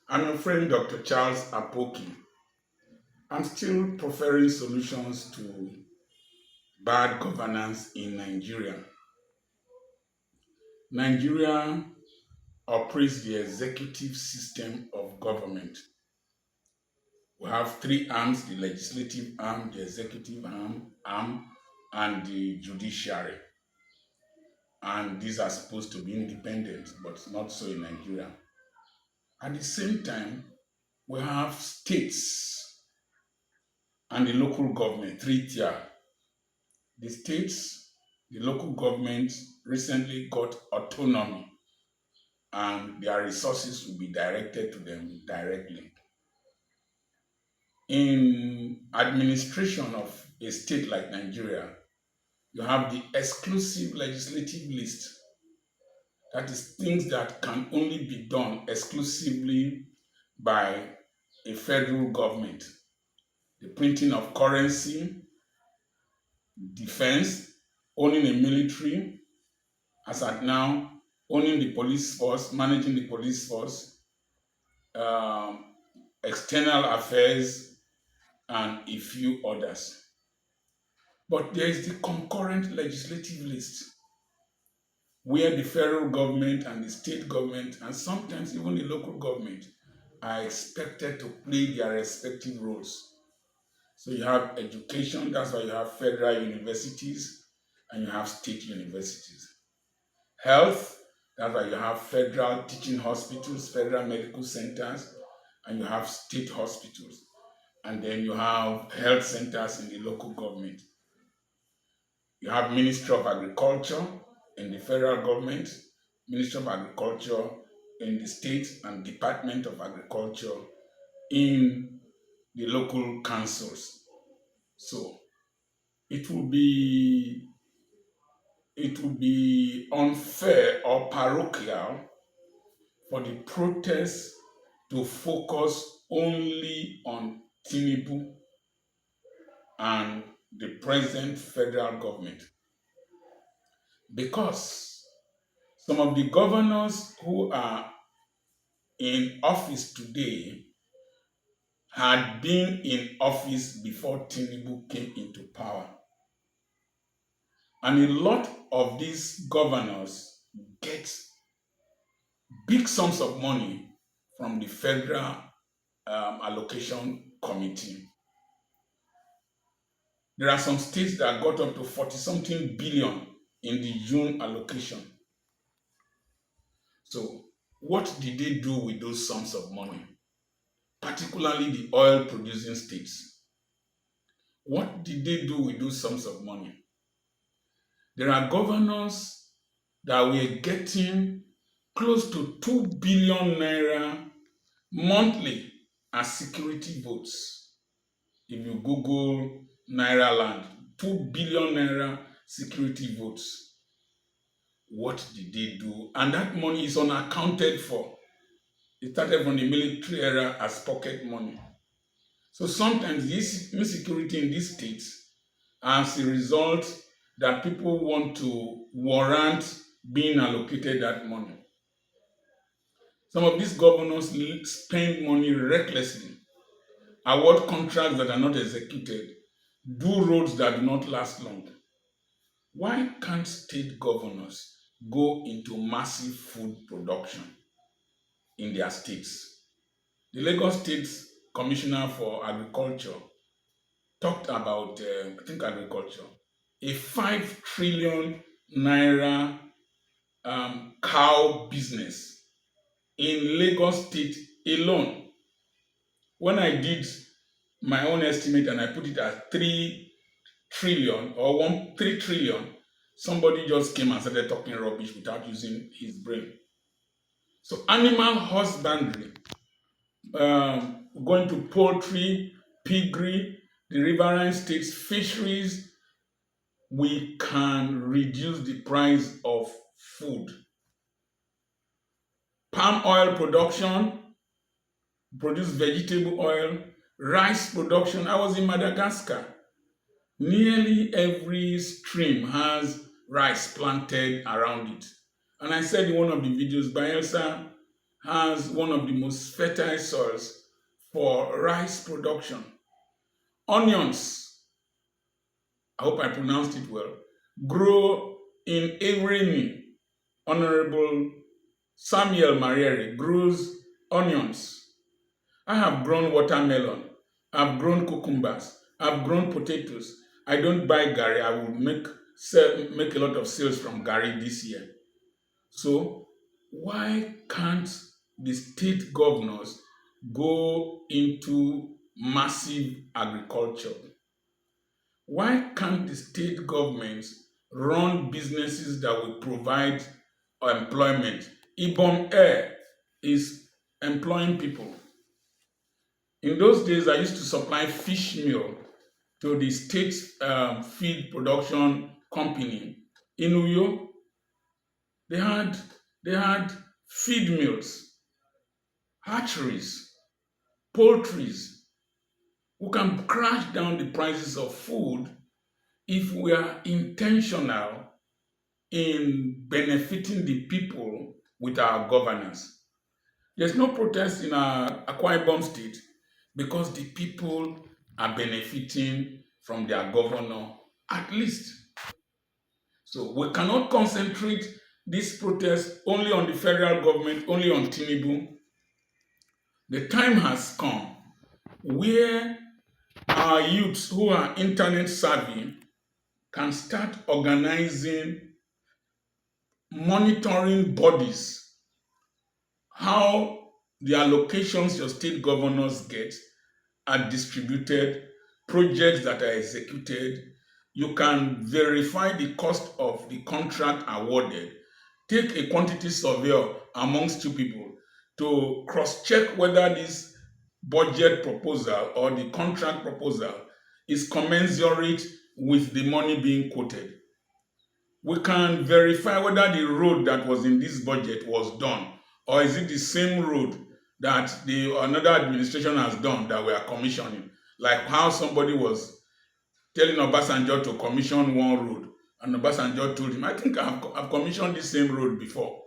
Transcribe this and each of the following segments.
I'm your friend Dr. Charles Apoki. I'm still preferring solutions to bad governance in Nigeria. Nigeria operates the executive system of government. We have three arms: the legislative arm, the executive arm, and the judiciary. And these are supposed to be independent, but not so in Nigeria. At the same time, we have states and the local government, three tier. The states, the local governments recently got autonomy and their resources will be directed to them directly. In administration of a state like Nigeria, you have the exclusive legislative list. That is things that can only be done exclusively by a federal government. The printing of currency, defense, owning a military, as at now, owning the police force, managing the police force, um, external affairs, and a few others. But there is the concurrent legislative list where the federal government and the state government, and sometimes even the local government, are expected to play their respective roles. So you have education, that's why you have federal universities and you have state universities. Health, that's why you have federal teaching hospitals, federal medical centers, and you have state hospitals. And then you have health centers in the local government. You have Ministry of Agriculture in the federal government, Ministry of Agriculture in the state, and Department of Agriculture in the local councils. So it will be it will be unfair or parochial for the protests to focus only on Tinubu and the present federal government because some of the governors who are in office today had been in office before Tinubu came into power. And a lot of these governors get big sums of money from the federal allocation committee. There are some states that got up to 40 something billion in the June allocation. So, what did they do with those sums of money? Particularly the oil producing states. What did they do with those sums of money? There are governors that were getting close to 2 billion naira monthly as security votes. If you Google Naira land, 2 billion naira security votes. What did they do? And that money is unaccounted for. It started from the military era as pocket money. So sometimes this insecurity in these states, as a result, that people want to warrant being allocated that money. Some of these governors spend money recklessly, award contracts that are not executed, do roads that do not last long. Why can't state governors go into massive food production in their states? The Lagos State Commissioner for Agriculture talked about, I think, agriculture, a 5 trillion naira cow business in Lagos State alone. When I did my own estimate and I put it at 3 trillion or 3 trillion, somebody just came and started talking rubbish without using his brain. So animal husbandry, going to poultry, piggery, the riverine states, fisheries, we can reduce the price of food. Palm oil production, produce vegetable oil, rice production. I was in Madagascar. Nearly every stream has rice planted around it. And I said in one of the videos, Bayelsa has one of the most fertile soils for rice production. Onions, I hope I pronounced it well, grow in Evreni. Honorable Samuel Mariere grows onions. I have grown watermelon. I've grown cucumbers. I've grown potatoes. I don't buy Gary. I will make a lot of sales from Gary this year. So why can't the state governors go into massive agriculture? Why can't the state governments run businesses that will provide employment? Ibom Air is employing people. In those days, I used to supply fish meal to the state feed production company in Uyo. They had they had feed mills, hatcheries, poultries who can crash down the prices of food if we are intentional in benefiting the people with our governance. There's no protest in our Akwa Ibom state because the people are benefiting from their governor at least. So we cannot concentrate this protest only on the federal government, only on Tinubu. The time has come where our youths who are internet savvy can start organizing monitoring bodies, how the allocations your state governors get are distributed, projects that are executed. You can verify the cost of the contract awarded. Take a quantity surveyor amongst two people to cross-check whether this budget proposal or the contract proposal is commensurate with the money being quoted. We can verify whether the road that was in this budget was done, or is it the same road that the another administration has done that we are commissioning. Like how somebody was telling Obasanjo to commission one road, and Obasanjo told him, I think I've commissioned the same road before.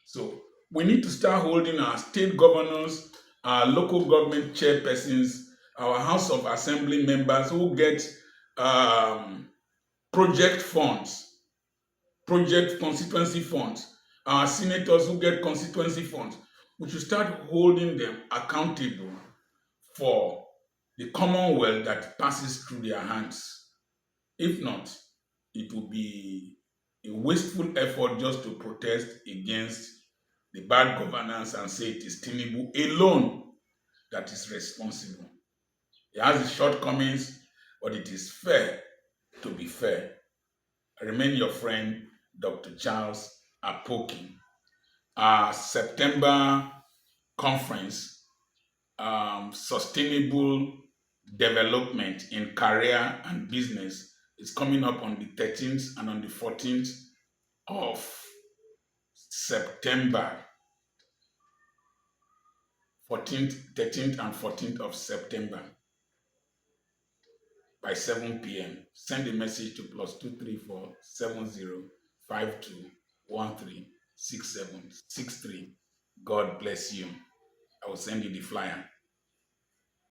So we need to start holding our state governors, our local government chairpersons, our House of Assembly members who get project funds, project constituency funds, our senators who get constituency funds. We should start holding them accountable for the commonwealth that passes through their hands. If not, it will be a wasteful effort just to protest against the bad governance and say it is Tinubu alone that is responsible. It has its shortcomings, but it is fair to be fair. I remain your friend, Dr. Charles Apoki. Our September conference, Sustainable Development in Career and Business, is coming up on the 13th and on the 14th of September. 13th and 14th of September by 7 p.m. Send a message to +234 7052136763. God bless you. I will send you the flyer.